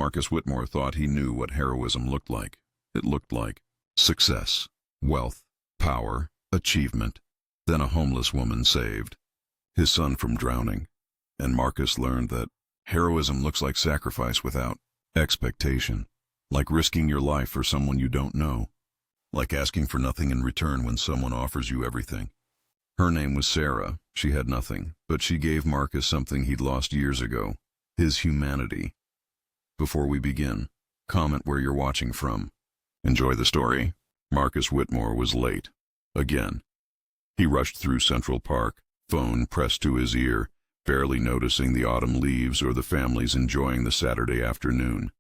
Marcus Whitmore thought he knew what heroism looked like. It looked like success, wealth, power, achievement, then a homeless woman saved his son from drowning. And Marcus learned that heroism looks like sacrifice without expectation, like risking your life for someone you don't know, like asking for nothing in return when someone offers you everything. Her name was Sarah. She had nothing, but she gave Marcus something he'd lost years ago, his humanity. Before we begin, comment where you're watching from. Enjoy the story. Marcus Whitmore was late. Again. He rushed through Central Park, phone pressed to his ear, barely noticing the autumn leaves or the families enjoying the Saturday afternoon.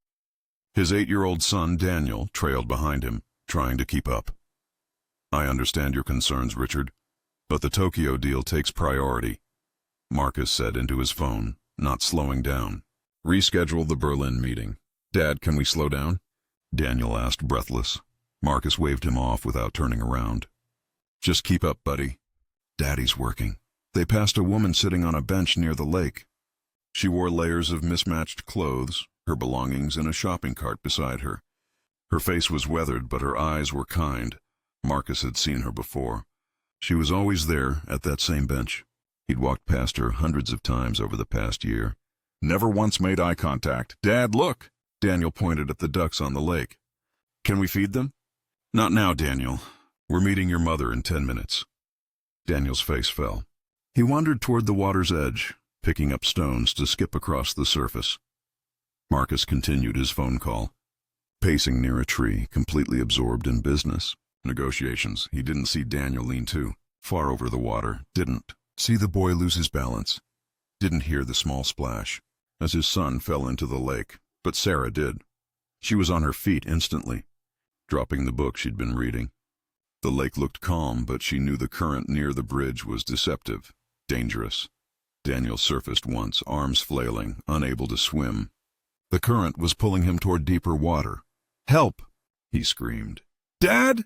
His 8-year-old son, Daniel, trailed behind him, trying to keep up. "I understand your concerns, Richard, but the Tokyo deal takes priority," Marcus said into his phone, not slowing down. "Reschedule the Berlin meeting." "Dad, can we slow down?" Daniel asked, breathless. Marcus waved him off without turning around. "Just keep up, buddy. Daddy's working." They passed a woman sitting on a bench near the lake. She wore layers of mismatched clothes, her belongings in a shopping cart beside her. Her face was weathered, but her eyes were kind. Marcus had seen her before. She was always there, at that same bench. He'd walked past her hundreds of times over the past year. Never once made eye contact. "Dad, look!" Daniel pointed at the ducks on the lake. "Can we feed them?" "Not now, Daniel. We're meeting your mother in 10 minutes. Daniel's face fell. He wandered toward the water's edge, picking up stones to skip across the surface. Marcus continued his phone call, pacing near a tree, completely absorbed in business negotiations. He didn't see Daniel lean too far over the water, didn't see the boy lose his balance, didn't hear the small splash as his son fell into the lake, but Sarah did. She was on her feet instantly, dropping the book she'd been reading. The lake looked calm, but she knew the current near the bridge was deceptive, dangerous. Daniel surfaced once, arms flailing, unable to swim. The current was pulling him toward deeper water. "Help!" he screamed. "Dad!"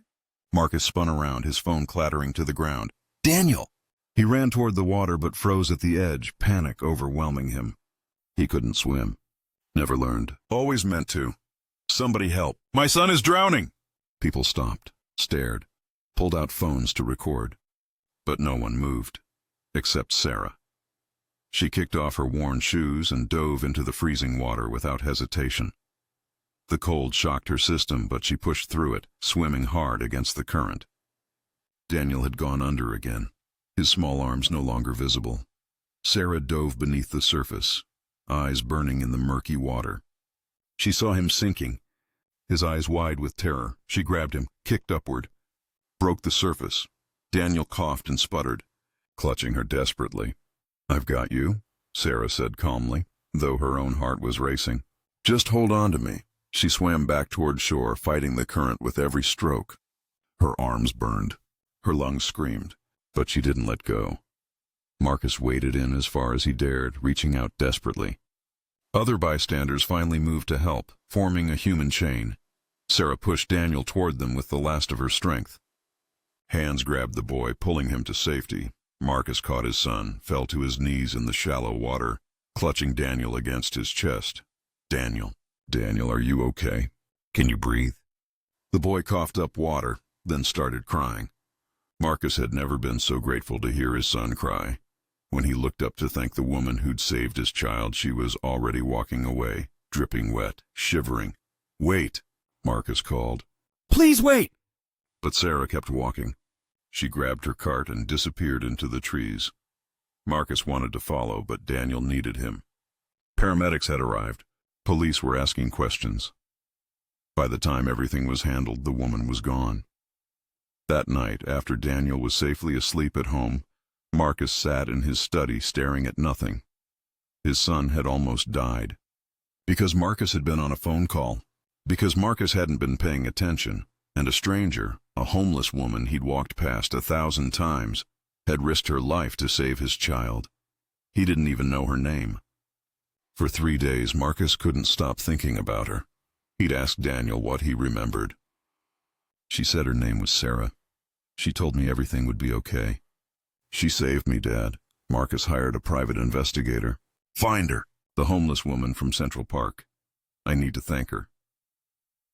Marcus spun around, his phone clattering to the ground. "Daniel!" He ran toward the water but froze at the edge, panic overwhelming him. He couldn't swim. Never learned. Always meant to. "Somebody help! My son is drowning!" People stopped, stared, pulled out phones to record. But no one moved, except Sarah. She kicked off her worn shoes and dove into the freezing water without hesitation. The cold shocked her system, but she pushed through it, swimming hard against the current. Daniel had gone under again, his small arms no longer visible. Sarah dove beneath the surface, eyes burning in the murky water. She saw him sinking, his eyes wide with terror. She grabbed him, kicked upward, broke the surface. Daniel coughed and sputtered, clutching her desperately. "I've got you," Sarah said calmly, though her own heart was racing. "Just hold on to me." She swam back toward shore, fighting the current with every stroke. Her arms burned, her lungs screamed, but she didn't let go. Marcus waded in as far as he dared, reaching out desperately. Other bystanders finally moved to help, forming a human chain. Sarah pushed Daniel toward them with the last of her strength. Hands grabbed the boy, pulling him to safety. Marcus caught his son, fell to his knees in the shallow water, clutching Daniel against his chest. "Daniel, are you okay? Can you breathe?" The boy coughed up water, then started crying. Marcus had never been so grateful to hear his son cry. When he looked up to thank the woman who'd saved his child, she was already walking away, dripping wet, shivering. "Wait," Marcus called. "Please wait!" But Sarah kept walking. She grabbed her cart and disappeared into the trees. Marcus wanted to follow, but Daniel needed him. Paramedics had arrived. Police were asking questions. By the time everything was handled, the woman was gone. That night, after Daniel was safely asleep at home, Marcus sat in his study staring at nothing. His son had almost died. Because Marcus had been on a phone call. Because Marcus hadn't been paying attention, and a stranger, a homeless woman he'd walked past 1,000 times, had risked her life to save his child. He didn't even know her name. For 3 days, Marcus couldn't stop thinking about her. He'd asked Daniel what he remembered. She said her name was Sarah. She told me everything would be okay. "She saved me, Dad." Marcus hired a private investigator. "Find her," the homeless woman from Central Park. I need to thank her.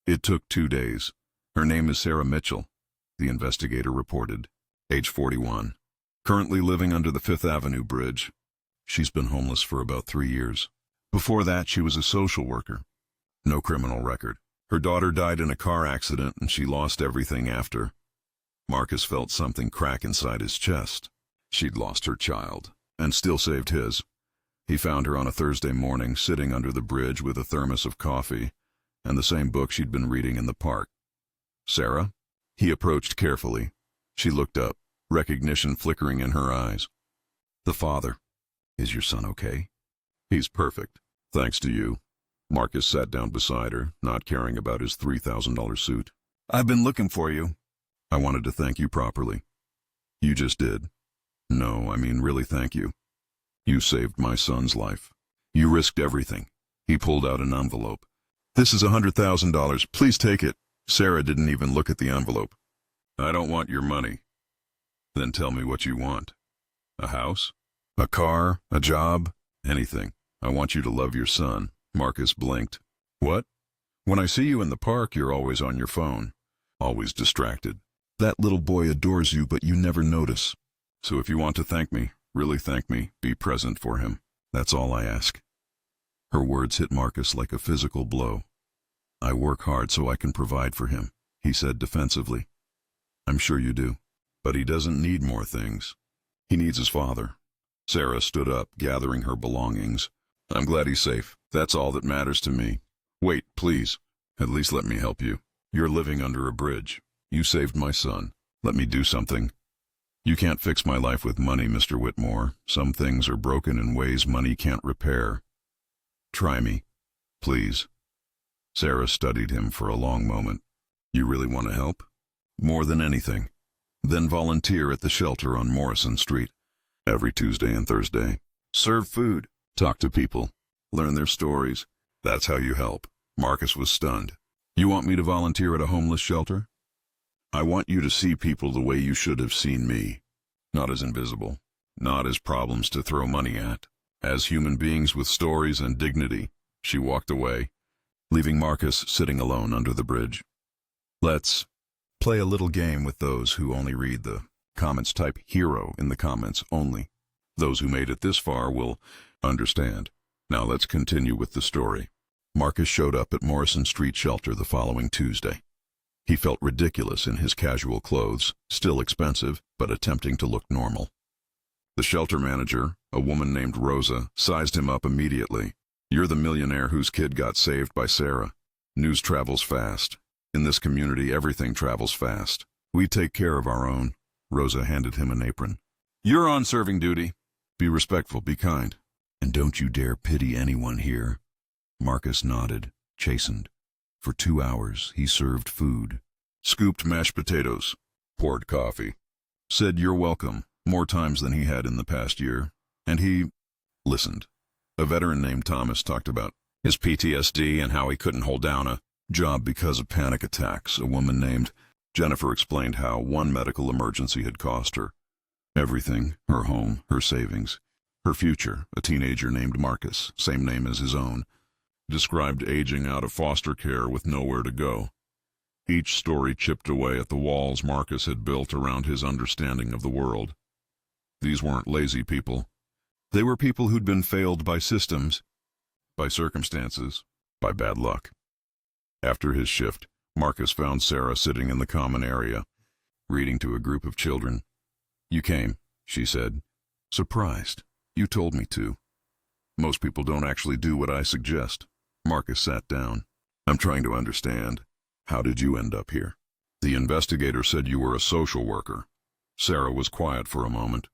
It took 2 days. Her name is Sarah Mitchell, the investigator reported, age 41. Currently living under the Fifth Avenue Bridge. She's been homeless for about 3 years. Before that, she was a social worker. No criminal record. Her daughter died in a car accident and she lost everything after. Marcus felt something crack inside his chest. She'd lost her child, and still saved his. He found her on a Thursday morning sitting under the bridge with a thermos of coffee and the same book she'd been reading in the park. Sarah? He approached carefully. She looked up, recognition flickering in her eyes. The father. Is your son okay? He's perfect, thanks to you. Marcus sat down beside her, not caring about his $3,000 suit. I've been looking for you. I wanted to thank you properly. You just did. No, I mean really thank you. You saved my son's life. You risked everything. He pulled out an envelope. This is $100,000. Please take it. Sarah didn't even look at the envelope. I don't want your money. Then tell me what you want. A house? A car? A job? Anything. I want you to love your son. Marcus blinked. What? When I see you in the park, you're always on your phone. Always distracted. That little boy adores you, but you never notice. So if you want to thank me, really thank me, be present for him. That's all I ask. Her words hit Marcus like a physical blow. I work hard so I can provide for him, he said defensively. I'm sure you do. But he doesn't need more things. He needs his father. Sarah stood up, gathering her belongings. I'm glad he's safe. That's all that matters to me. Wait, please. At least let me help you. You're living under a bridge. You saved my son. Let me do something. You can't fix my life with money, Mr. Whitmore. Some things are broken in ways money can't repair. Try me, please. Sarah studied him for a long moment. You really want to help? More than anything. Then volunteer at the shelter on Morrison Street. Every Tuesday and Thursday. Serve food. Talk to people. Learn their stories. That's how you help. Marcus was stunned. You want me to volunteer at a homeless shelter? I want you to see people the way you should have seen me. Not as invisible. Not as problems to throw money at. As human beings with stories and dignity. She walked away, leaving Marcus sitting alone under the bridge. Let's play a little game with those who only read the comments. Type hero in the comments only. Those who made it this far will understand. Now let's continue with the story. Marcus showed up at Morrison Street shelter the following Tuesday. He felt ridiculous in his casual clothes, still expensive, but attempting to look normal. The shelter manager, a woman named Rosa, sized him up immediately. You're the millionaire whose kid got saved by Sarah. News travels fast. In this community, everything travels fast. We take care of our own. Rosa handed him an apron. You're on serving duty. Be respectful, be kind. And don't you dare pity anyone here. Marcus nodded, chastened. For 2 hours, he served food. Scooped mashed potatoes. Poured coffee. Said you're welcome, more times than he had in the past year. And he listened. A veteran named Thomas talked about his PTSD and how he couldn't hold down a job because of panic attacks. A woman named Jennifer explained how one medical emergency had cost her everything, her home, her savings, her future. A teenager named Marcus, same name as his own, described aging out of foster care with nowhere to go. Each story chipped away at the walls Marcus had built around his understanding of the world. These weren't lazy people. They were people who'd been failed by systems, by circumstances, by bad luck. After his shift, Marcus found Sarah sitting in the common area, reading to a group of children. You came, she said. Surprised. You told me to. Most people don't actually do what I suggest. Marcus sat down. I'm trying to understand. How did you end up here? The investigator said you were a social worker. Sarah was quiet for a moment.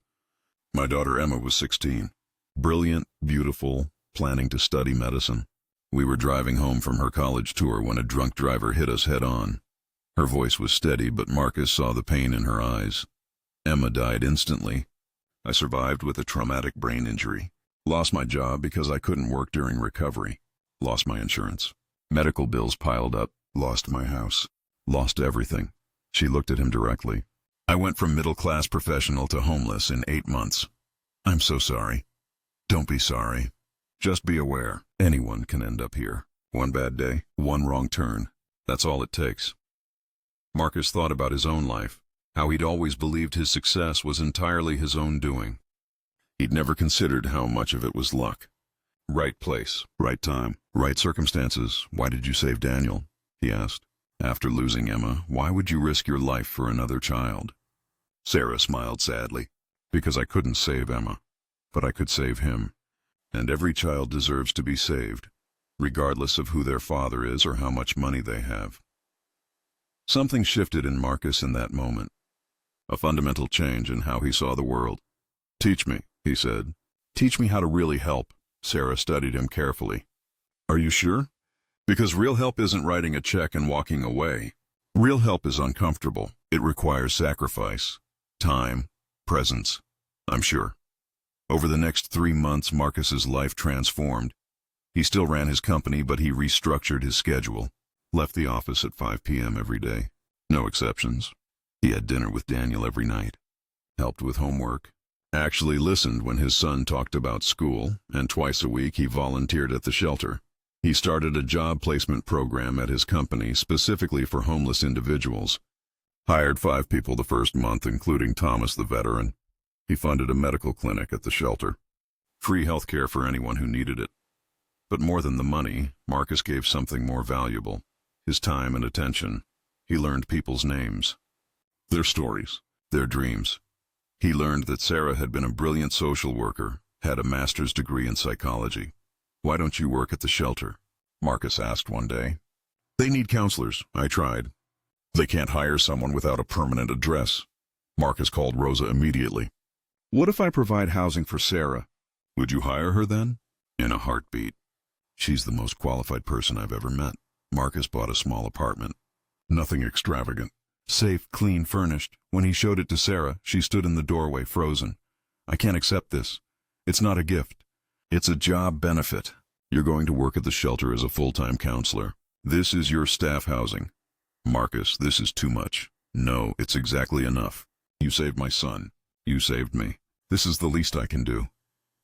My daughter Emma was 16. Brilliant, beautiful, planning to study medicine. We were driving home from her college tour when a drunk driver hit us head on. Her voice was steady, but Marcus saw the pain in her eyes. Emma died instantly. I survived with a traumatic brain injury. Lost my job because I couldn't work during recovery. Lost my insurance. Medical bills piled up. Lost my house. Lost everything. She looked at him directly. I went from middle-class professional to homeless in 8 months. I'm so sorry. Don't be sorry. Just be aware. Anyone can end up here. One bad day, one wrong turn. That's all it takes. Marcus thought about his own life, how he'd always believed his success was entirely his own doing. He'd never considered how much of it was luck. Right place, right time, right circumstances. Why did you save Daniel? He asked. After losing Emma, why would you risk your life for another child? Sarah smiled sadly. Because I couldn't save Emma, but I could save him. And every child deserves to be saved, regardless of who their father is or how much money they have. Something shifted in Marcus in that moment. A fundamental change in how he saw the world. Teach me, he said. Teach me how to really help. Sarah studied him carefully. Are you sure? Because real help isn't writing a check and walking away. Real help is uncomfortable. It requires sacrifice, time, presence. I'm sure. Over the next 3 months, Marcus's life transformed. He still ran his company, but he restructured his schedule. Left the office at 5 p.m. every day. No exceptions. He had dinner with Daniel every night. Helped with homework. Actually listened when his son talked about school, and twice a week he volunteered at the shelter. He started a job placement program at his company specifically for homeless individuals. Hired 5 people the first month, including Thomas the veteran. He funded a medical clinic at the shelter. Free health care for anyone who needed it. But more than the money, Marcus gave something more valuable. His time and attention. He learned people's names. Their stories. Their dreams. He learned that Sarah had been a brilliant social worker, had a master's degree in psychology. Why don't you work at the shelter? Marcus asked one day. They need counselors, I tried. They can't hire someone without a permanent address. Marcus called Rosa immediately. What if I provide housing for Sarah? Would you hire her then? In a heartbeat. She's the most qualified person I've ever met. Marcus bought a small apartment. Nothing extravagant. Safe, clean, furnished. When he showed it to Sarah, she stood in the doorway, frozen. I can't accept this. It's not a gift. It's a job benefit. You're going to work at the shelter as a full-time counselor. This is your staff housing. Marcus, this is too much. No, it's exactly enough. You saved my son. You saved me. This is the least I can do.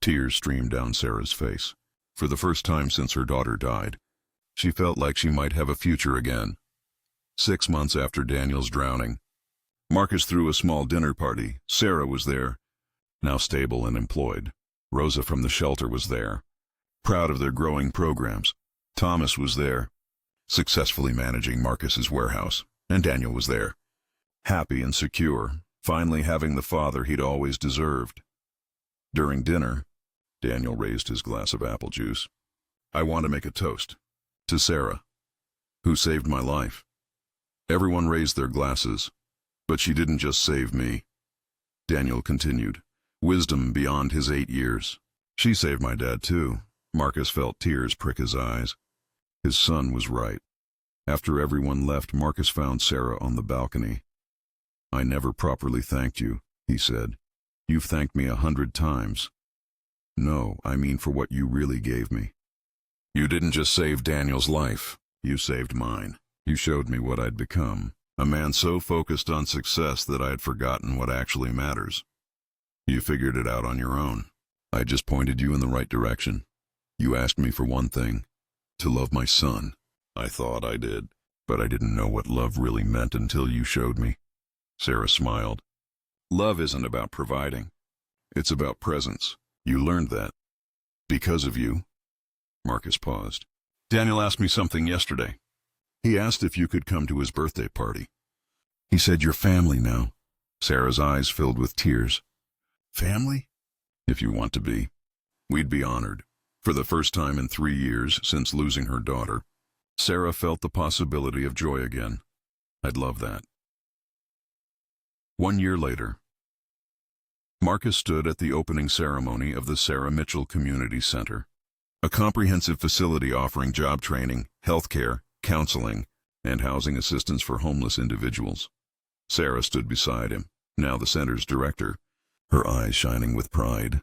Tears streamed down Sarah's face. For the first time since her daughter died, she felt like she might have a future again. 6 months after Daniel's drowning, Marcus threw a small dinner party. Sarah was there, now stable and employed. Rosa from the shelter was there, proud of their growing programs. Thomas was there, successfully managing Marcus's warehouse, and Daniel was there, happy and secure, finally having the father he'd always deserved. During dinner, Daniel raised his glass of apple juice. I want to make a toast to Sarah, who saved my life. Everyone raised their glasses, but she didn't just save me. Daniel continued, wisdom beyond his 8 years. She saved my dad too. Marcus felt tears prick his eyes. His son was right. After everyone left, Marcus found Sarah on the balcony. I never properly thanked you, he said. You've thanked me 100 times. No, I mean for what you really gave me. You didn't just save Daniel's life, you saved mine. You showed me what I'd become, a man so focused on success that I had forgotten what actually matters. You figured it out on your own. I just pointed you in the right direction. You asked me for one thing, to love my son. I thought I did, but I didn't know what love really meant until you showed me. Sarah smiled. Love isn't about providing. It's about presence. You learned that. Because of you. Marcus paused. Daniel asked me something yesterday. He asked if you could come to his birthday party. He said you're family now. Sarah's eyes filled with tears. Family? If you want to be. We'd be honored. For the first time in 3 years since losing her daughter, Sarah felt the possibility of joy again. I'd love that. 1 year later, Marcus stood at the opening ceremony of the Sarah Mitchell Community Center, a comprehensive facility offering job training, health care, counseling, and housing assistance for homeless individuals. Sarah stood beside him, now the center's director, her eyes shining with pride.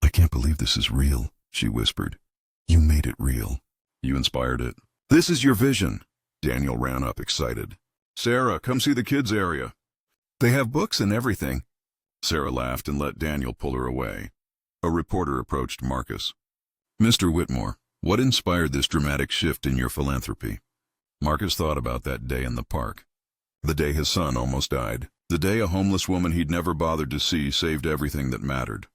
I can't believe this is real, she whispered. You made it real. You inspired it. This is your vision. Daniel ran up excited. Sarah, come see the kids' area. They have books and everything. Sarah laughed and let Daniel pull her away. A reporter approached Marcus. Mr. Whitmore, What inspired this dramatic shift in your philanthropy? Marcus thought about that day in the park. The day his son almost died. The day a homeless woman he'd never bothered to see saved everything that mattered.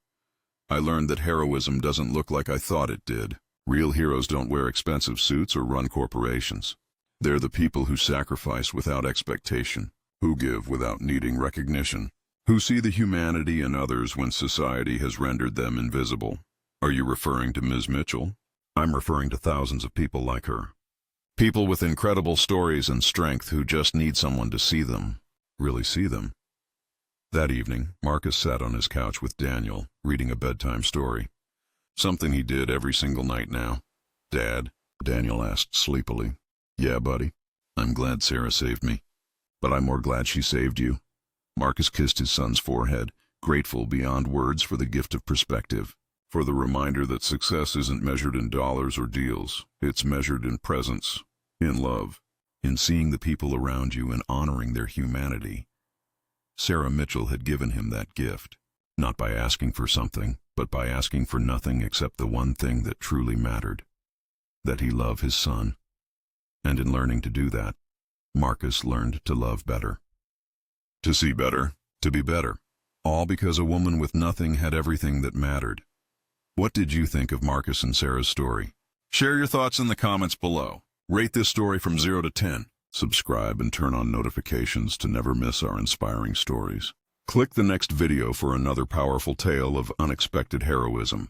I learned that heroism doesn't look like I thought it did. Real heroes don't wear expensive suits or run corporations. They're the people who sacrifice without expectation, who give without needing recognition, who see the humanity in others when society has rendered them invisible. Are you referring to Ms. Mitchell? I'm referring to thousands of people like her. People with incredible stories and strength who just need someone to see them, really see them. That evening, Marcus sat on his couch with Daniel, reading a bedtime story. Something he did every single night now. "Dad?" Daniel asked sleepily. "Yeah, buddy. I'm glad Sarah saved me. But I'm more glad she saved you." Marcus kissed his son's forehead, grateful beyond words for the gift of perspective, for the reminder that success isn't measured in dollars or deals. It's measured in presence, in love, in seeing the people around you and honoring their humanity. Sarah Mitchell had given him that gift, not by asking for something, but by asking for nothing except the one thing that truly mattered, that he love his son. And in learning to do that, Marcus learned to love better. To see better, to be better, all because a woman with nothing had everything that mattered. What did you think of Marcus and Sarah's story? Share your thoughts in the comments below. Rate this story from 0 to 10. Subscribe and turn on notifications to never miss our inspiring stories. Click the next video for another powerful tale of unexpected heroism.